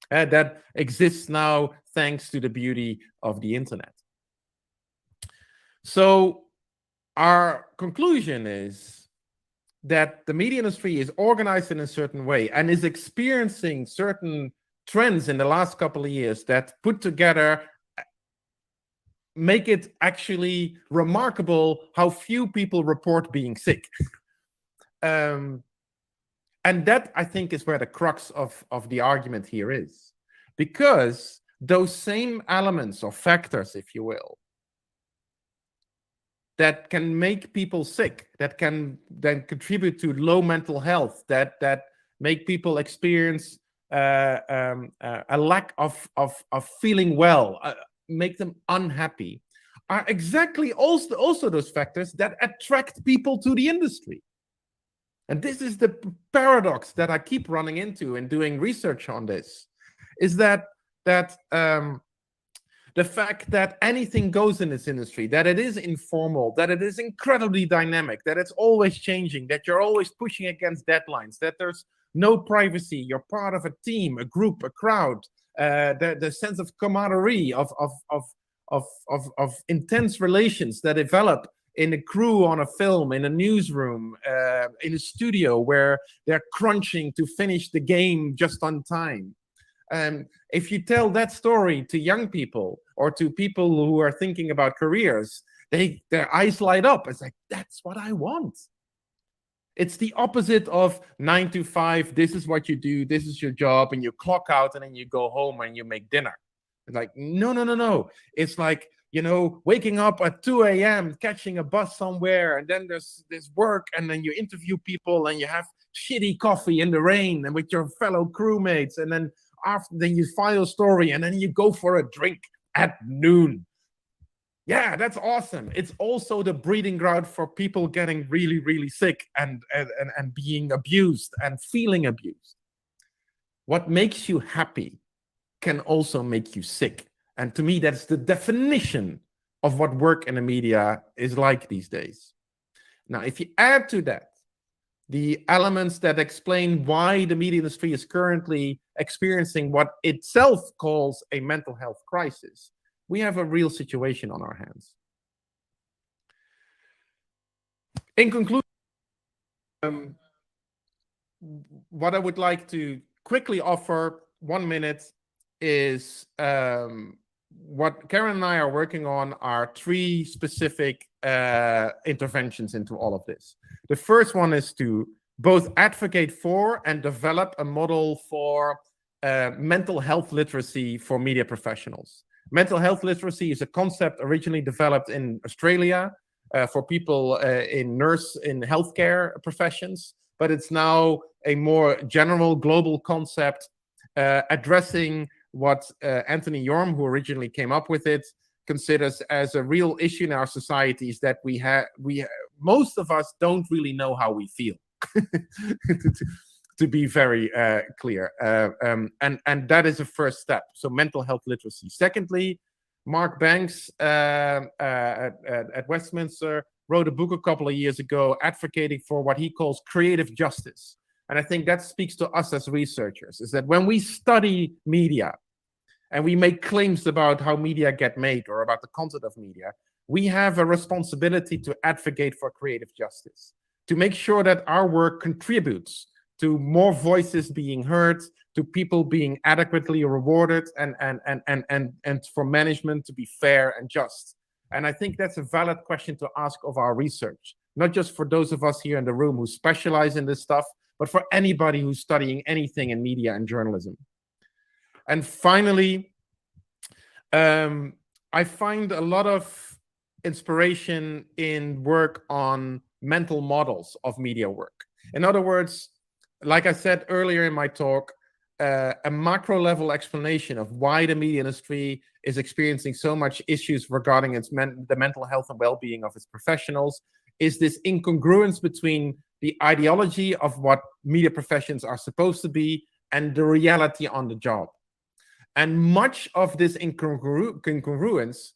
that exists now thanks to the beauty of the internet. So our conclusion is that the media industry is organized in a certain way and is experiencing certain trends in the last couple of years that put together make it actually remarkable how few people report being sick. And that, I think, is where the crux of the argument here is. Because those same elements or factors, if you will, that can make people sick, that can then contribute to low mental health, that make people experience a lack of feeling well, make them unhappy, are exactly also those factors that attract people to the industry. And this is the paradox that I keep running into in doing research on this, is that the fact that anything goes in this industry, that it is informal, that it is incredibly dynamic, that it's always changing, that you're always pushing against deadlines, that there's no privacy, you're part of a team, a group, a crowd, the sense of camaraderie, of intense relations that develop in a crew on a film, in a newsroom, in a studio where they're crunching to finish the game just on time. If you tell that story to young people or to people who are thinking about careers, their eyes light up. It's like, that's what I want. It's the opposite of 9 to 5. This is what you do. This is your job. And you clock out and then you go home and you make dinner. It's like, no. It's like, waking up at 2 a.m., catching a bus somewhere. And then there's work. And then you interview people and you have shitty coffee in the rain and with your fellow crewmates. And then then you file a story and then you go for a drink at noon. Yeah, that's awesome. It's also the breeding ground for people getting really, really sick and being abused and feeling abused. What makes you happy can also make you sick. And to me, that's the definition of what work in the media is like these days. Now, if you add to that the elements that explain why the media industry is currently experiencing what itself calls a mental health crisis, we have a real situation on our hands. In conclusion, what I would like to quickly offer, 1 minute, is what Karen and I are working on are 3 specific interventions into all of this. The first one is to both advocate for and develop a model for mental health literacy for media professionals. Mental health literacy is a concept originally developed in Australia for people in healthcare professions, but it's now a more general global concept addressing what Anthony Yorm, who originally came up with it, considers as a real issue in our societies, that most of us don't really know how we feel. To be very clear. And that is a first step. So mental health literacy. Secondly, Mark Banks at Westminster wrote a book a couple of years ago advocating for what he calls creative justice. And I think that speaks to us as researchers, is that when we study media and we make claims about how media get made or about the content of media, we have a responsibility to advocate for creative justice, to make sure that our work contributes to more voices being heard, to people being adequately rewarded, and for management to be fair and just. And I think that's a valid question to ask of our research, not just for those of us here in the room who specialize in this stuff, but for anybody who's studying anything in media and journalism. And finally, I find a lot of inspiration in work on mental models of media work. In other words, like I said earlier in my talk, a macro level explanation of why the media industry is experiencing so much issues regarding the mental health and well-being of its professionals is this incongruence between the ideology of what media professions are supposed to be and the reality on the job. And much of this incongruence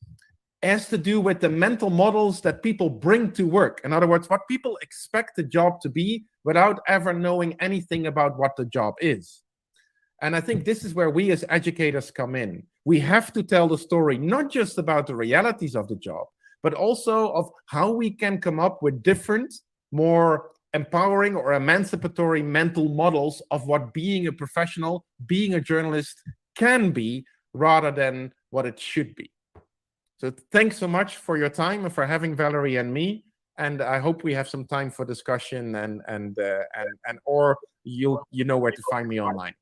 has to do with the mental models that people bring to work. In other words, what people expect the job to be without ever knowing anything about what the job is. And I think this is where we as educators come in. We have to tell the story, not just about the realities of the job, but also of how we can come up with different, more empowering or emancipatory mental models of what being a professional, being a journalist can be, rather than what it should be. So thanks so much for your time and for having Valerie and me. And I hope we have some time for discussion or you know where to find me online.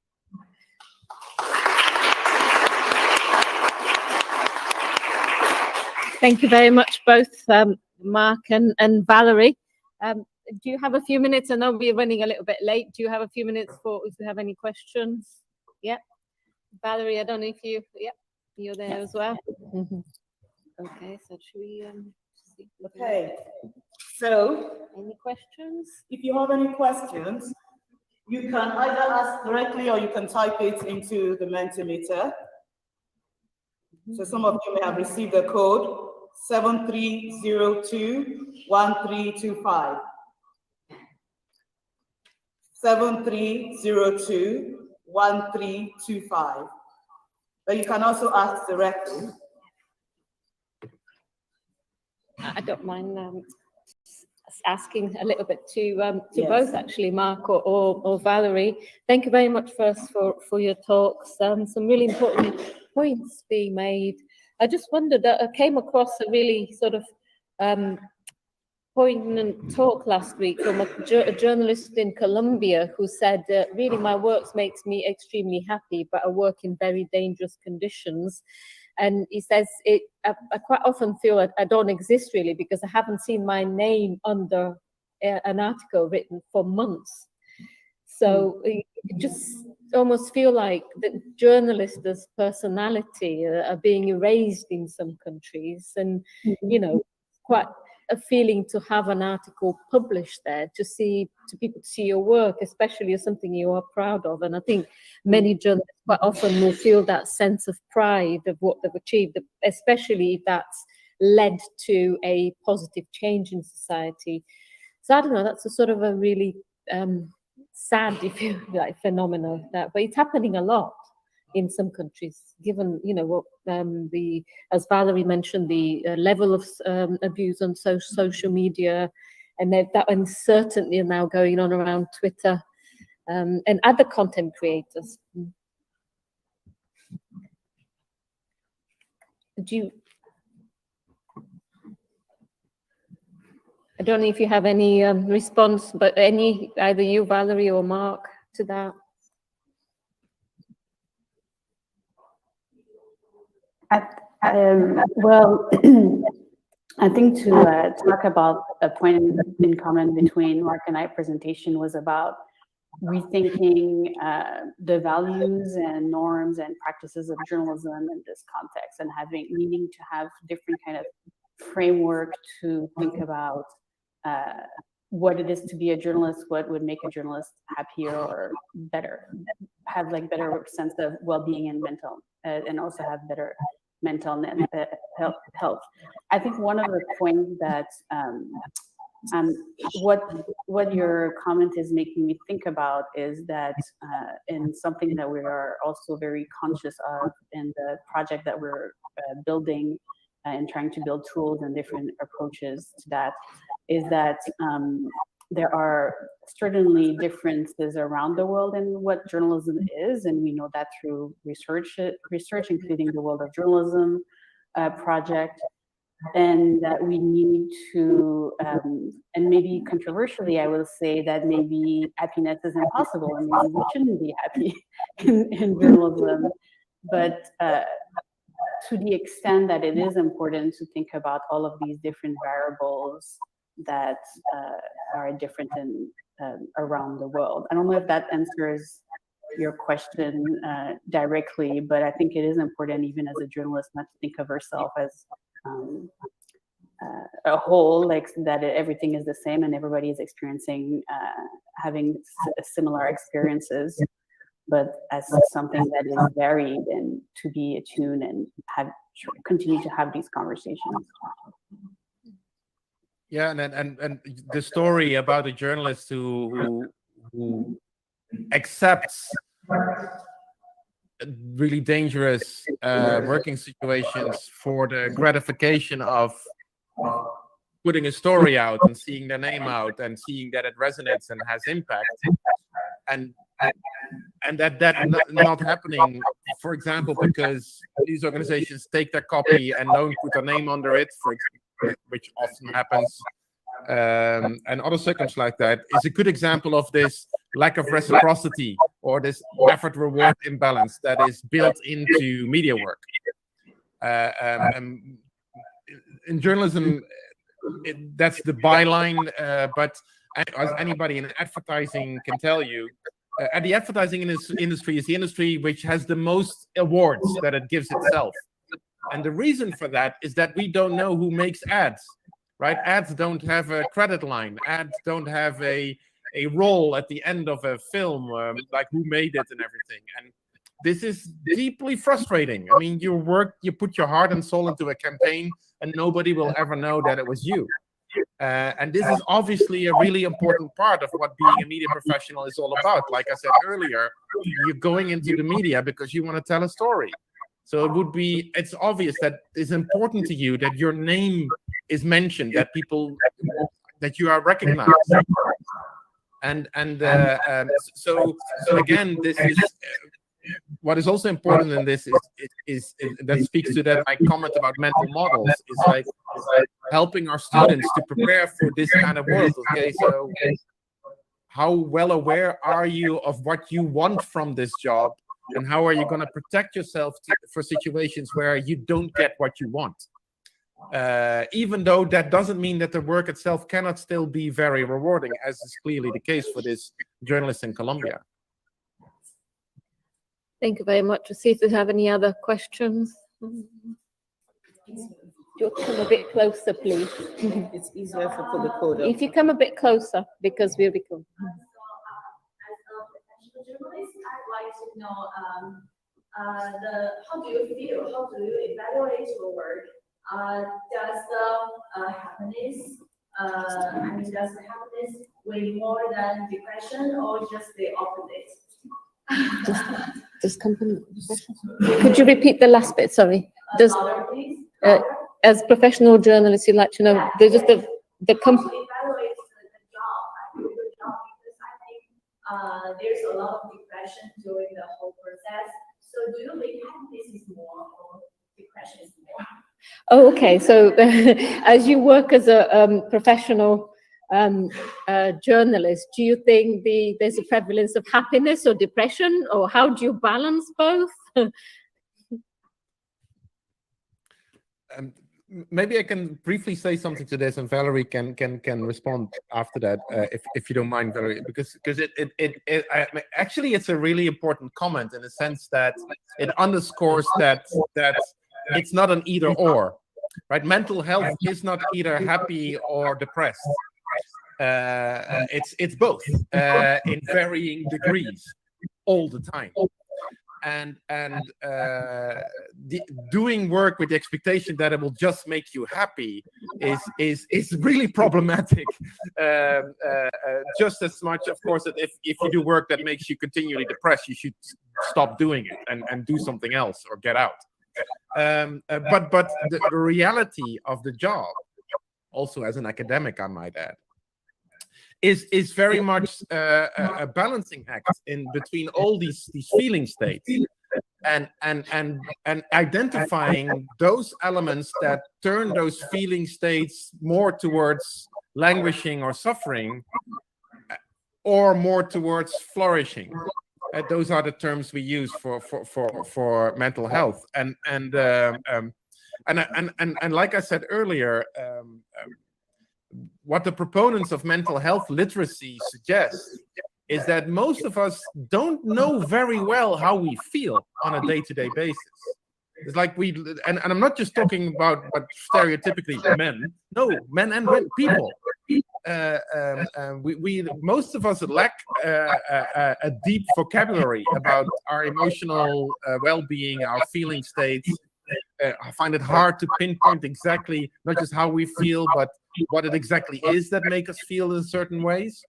Thank you very much, both Mark and Valerie. Do you have a few minutes? I know we're running a little bit late. Do you have a few minutes if you have any questions? Yeah. Valerie, I don't know if you're there as well. Mm-hmm. Okay, so should we see? Okay, so any questions? If you have any questions, you can either ask directly or you can type it into the Mentimeter. So some of you may have received the code 73021325. 73021325. But you can also ask directly. I don't mind asking a little bit to yes. Both actually, Mark or Valerie. Thank you very much first for your talks. Some really important points being made. I just wondered, I came across a really sort of poignant talk last week from a journalist in Colombia who said, really, my work makes me extremely happy, but I work in very dangerous conditions. And he says, I quite often feel I don't exist really because I haven't seen my name under an article written for months. So you just almost feel like the journalist as personality are being erased in some countries. And, you know, quite a feeling to have an article published there to people to see your work, especially as something you are proud of. And I think many journalists quite often will feel that sense of pride of what they've achieved, especially if that's led to a positive change in society. So I don't know, that's a sort of a really sad, if you like, phenomenon, but it's happening a lot in some countries, given, you know, what as Valerie mentioned, the level of abuse on social media, and and certainly now going on around Twitter and other content creators. I don't know if you have any response, but either you, Valerie, or Mark, to that. Well, I think to talk about a point in common between Mark and I presentation was about rethinking the values and norms and practices of journalism in this context, and needing to have different kind of framework to think about what it is to be a journalist, what would make a journalist happier or better, have like better sense of well-being and mental, and also have better mental health. I think one of the points that what your comment is making me think about is that in something that we are also very conscious of in the project that we're building and trying to build tools and different approaches to that, is that there are certainly differences around the world in what journalism is, and we know that through research, including the World of Journalism project, and that we need to, and maybe controversially, I will say that maybe happiness is impossible, and maybe we shouldn't be happy in journalism, but to the extent that it is important to think about all of these different variables that are different around the world. I don't know if that answers your question directly, but I think it is important, even as a journalist, not to think of ourselves as a whole, like that everything is the same and everybody is experiencing, having similar experiences, but as something that is varied, and to be attuned and continue to have these conversations. Yeah, and the story about a journalist who accepts really dangerous working situations for the gratification of putting a story out and seeing their name out and seeing that it resonates and has impact, and that not happening, for example, because these organizations take their copy and don't put their name under it, which often happens, and other circumstances like that, is a good example of this lack of reciprocity or this effort-reward imbalance that is built into media work. In journalism, that's the byline, but as anybody in advertising can tell you, the advertising industry is the industry which has the most awards that it gives itself. And the reason for that is that we don't know who makes ads, right? Ads don't have a credit line. Ads don't have a role at the end of a film, like who made it and everything. And this is deeply frustrating. I mean, you put your heart and soul into a campaign, and nobody will ever know that it was you. And this is obviously a really important part of what being a media professional is all about. Like I said earlier, you're going into the media because you want to tell a story. So it's obvious that it's important to you that your name is mentioned, that you are recognized. And so again, this is what is also important in this is that speaks to that my comment about mental models is like helping our students to prepare for this kind of world. Okay, so how well aware are you of what you want from this job, and how are you going to protect yourself for situations where you don't get what you want? Even though that doesn't mean that the work itself cannot still be very rewarding, as is clearly the case for this journalist in Colombia. Thank you very much. We'll see if we have any other questions. You come a bit closer, please. It's easier if I put the code up. If you come a bit closer, because we'll become. As a professional journalist, I'd like to know how do you feel? How do you evaluate your work? Does the happiness, does the happiness weigh more than depression, or just the opposite? Does company? Could you repeat the last bit? Sorry. Does as professional journalists, you'd like to know there's just the company. Evaluate the job, because I think there's a lot of depression during the whole process. So do you think happiness is more or depression is more? Oh, okay. So as you work as a professional journalist, do you think there's a prevalence of happiness or depression, or how do you balance both? Maybe I can briefly say something to this, and Valerie can respond after that, if you don't mind, Valerie, because actually it's a really important comment in the sense that it underscores that it's not an either or, right? Mental health is not either happy or depressed. It's both in varying degrees all the time. And doing work with the expectation that it will just make you happy is really problematic. Just as much, of course, that if you do work that makes you continually depressed, you should stop doing it and do something else or get out. But the reality of the job, also as an academic, I might add, is very much a balancing act in between all these feeling states, and identifying those elements that turn those feeling states more towards languishing or suffering, or more towards flourishing. Those are the terms we use for mental health, and like I said earlier. What the proponents of mental health literacy suggest is that most of us don't know very well how we feel on a day-to-day basis. It's like and I'm not just talking about stereotypically men. No, men and women, people. We most of us lack a deep vocabulary about our emotional well-being, our feeling states. I find it hard to pinpoint exactly not just how we feel, but what it exactly is that make us feel in certain ways.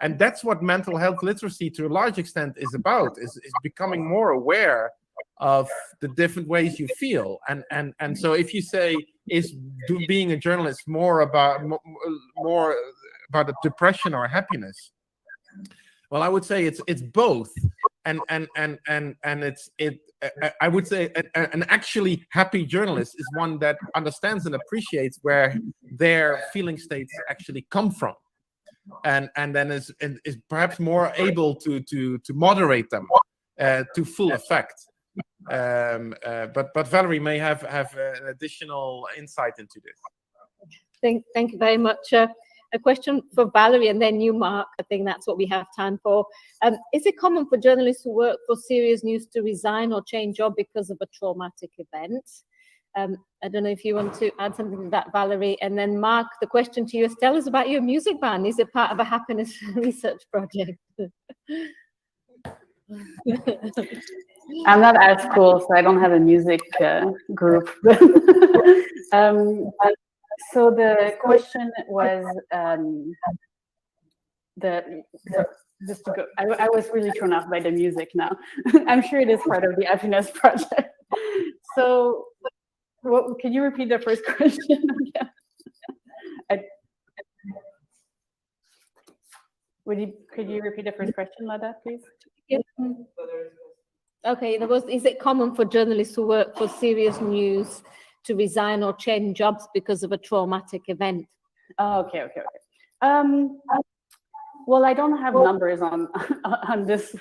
And that's what mental health literacy to a large extent is about, is becoming more aware of the different ways you feel. And so if you say, is being a journalist more about a depression or happiness? Well, I would say it's both. And I would say an actually happy journalist is one that understands and appreciates where their feeling states actually come from, and then is perhaps more able to moderate them to full effect. But Valerie may have an additional insight into this. Thank you very much. A question for Valerie and then you, Mark. I think that's what we have time for. Is it common for journalists who work for serious news to resign or change job because of a traumatic event? I don't know if you want to add something to that, Valerie. And then Mark, the question to you is, tell us about your music band. Is it part of a happiness research project? I'm not at school, so I don't have a music group. So the question was just to go. I was really thrown off by the music now. I'm sure it is part of the happiness project. So, can you repeat the first question? Could you repeat the first question, Lada, please? Yeah. Okay, is it common for journalists who work for serious news to resign or change jobs because of a traumatic event? Oh, okay. Well, I don't have numbers on on this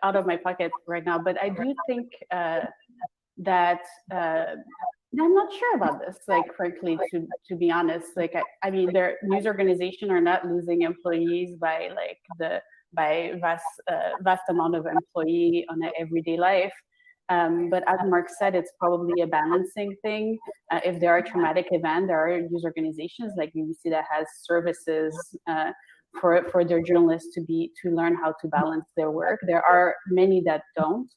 out of my pocket right now, but I do think that I'm not sure about this. Like, frankly, to be honest, like I mean, their news organization are not losing employees by vast amount of employee on an everyday life. But as Mark said, it's probably a balancing thing. If there are traumatic events, there are news organizations like BBC that has services for their journalists to learn how to balance their work. There are many that don't.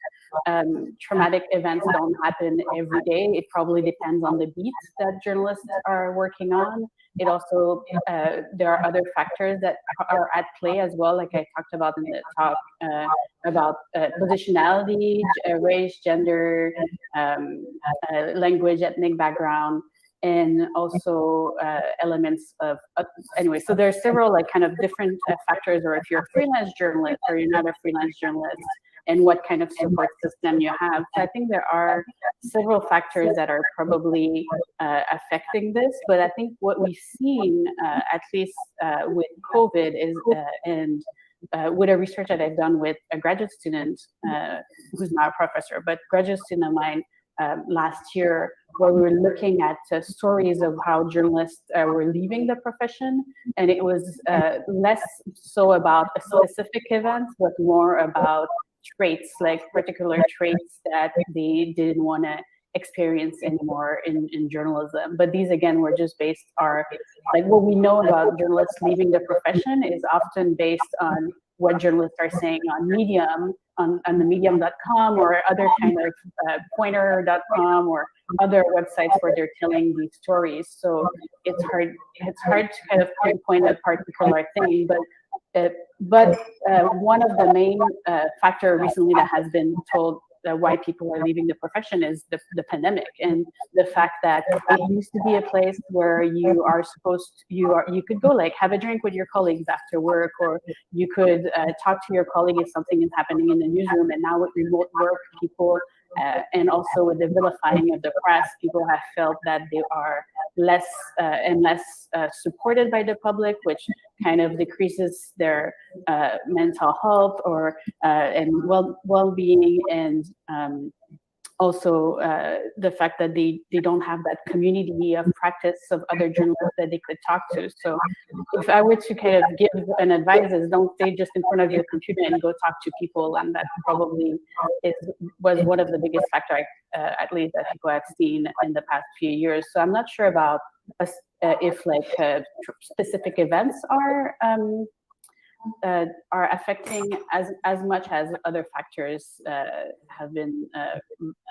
Traumatic events don't happen every day. It probably depends on the beat that journalists are working on. It also, there are other factors that are at play as well, like I talked about in the talk, about positionality, race, gender, language, ethnic background, and also elements of, anyway, so there are several like kind of different factors, or if you're a freelance journalist or you're not a freelance journalist, and what kind of support system you have. So I think there are several factors that are probably affecting this, but I think what we've seen, at least with COVID, is, and with a research that I've done with a graduate student who's not a professor, but graduate student of mine last year, where we were looking at stories of how journalists were leaving the profession, and it was less so about a specific event, but more about traits, like particular traits that they didn't want to experience anymore in journalism. But these, again, were just based on, like, what we know about journalists leaving the profession is often based on what journalists are saying on Medium, on the medium.com, or other kind of pointer.com, or other websites where they're telling these stories. So it's hard to kind of pinpoint a particular thing, but one of the main factor recently that has been told why people are leaving the profession is the pandemic, and the fact that it used to be a place where you could go like have a drink with your colleagues after work, or you could talk to your colleague if something is happening in the newsroom. And now with remote work, people and also with the vilifying of the press, people have felt that they are less and less supported by the public, which kind of decreases their mental health or and well-being, and also the fact that they don't have that community of practice of other journalists that they could talk to. So if I were to kind of give an advice, is don't stay just in front of your computer and go talk to people. And that probably was one of the biggest factors, at least that people have seen in the past few years. So I'm not sure about if like specific events are affecting as much as other factors have been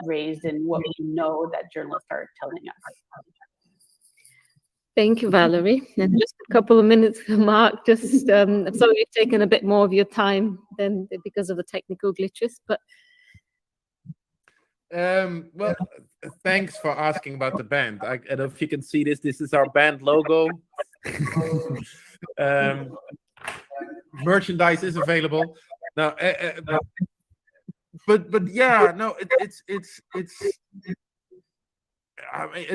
raised in what we know that journalists are telling us. Thank you, Valerie. And just a couple of minutes for Mark. Just I'm sorry we've taken a bit more of your time than because of the technical glitches, but. Well, thanks for asking about the band. I don't know if you can see this. This is our band logo. Merchandise is available now, but yeah, no, it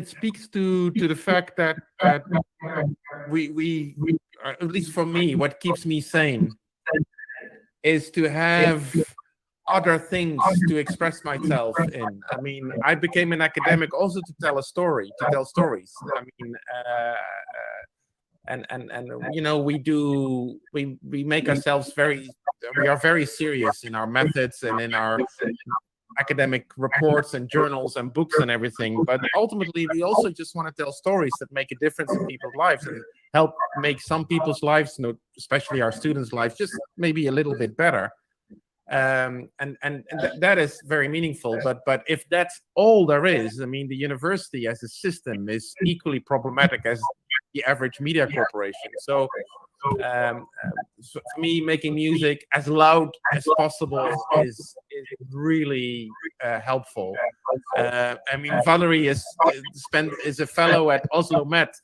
speaks to the fact that we at least for me, what keeps me sane is to have other things to express myself in. I mean, I became an academic also to tell stories. I mean, and you know, we make ourselves we are very serious in our methods and in our academic reports and journals and books and everything, but ultimately we also just want to tell stories that make a difference in people's lives and help make some people's lives, especially our students' lives, just maybe a little bit better. And that is very meaningful, but if that's all there is, I mean, the university as a system is equally problematic as the average media corporation. So for me, making music as loud as possible is really helpful. I mean, Valerie is a fellow at Oslo Met,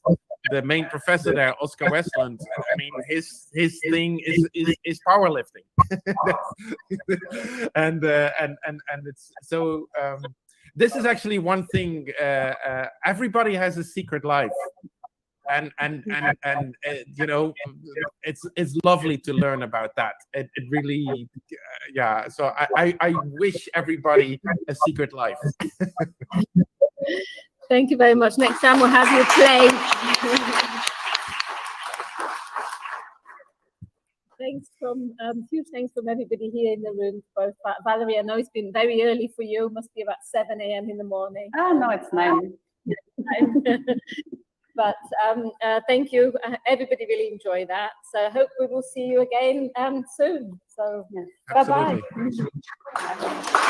the main professor there, Oscar Westland, I mean, his thing is powerlifting, and it's so. This is actually one thing. Everybody has a secret life, and you know, it's lovely to learn about that. It really, yeah. So I wish everybody a secret life. Thank you very much. Next time we'll have you play. Thanks from huge thanks from everybody here in the room. Both Valerie, I know it's been very early for you. Must be about 7 a.m. in the morning. Oh no, it's 9. But thank you. Everybody really enjoy that. So I hope we will see you again soon. So Absolutely. bye-bye.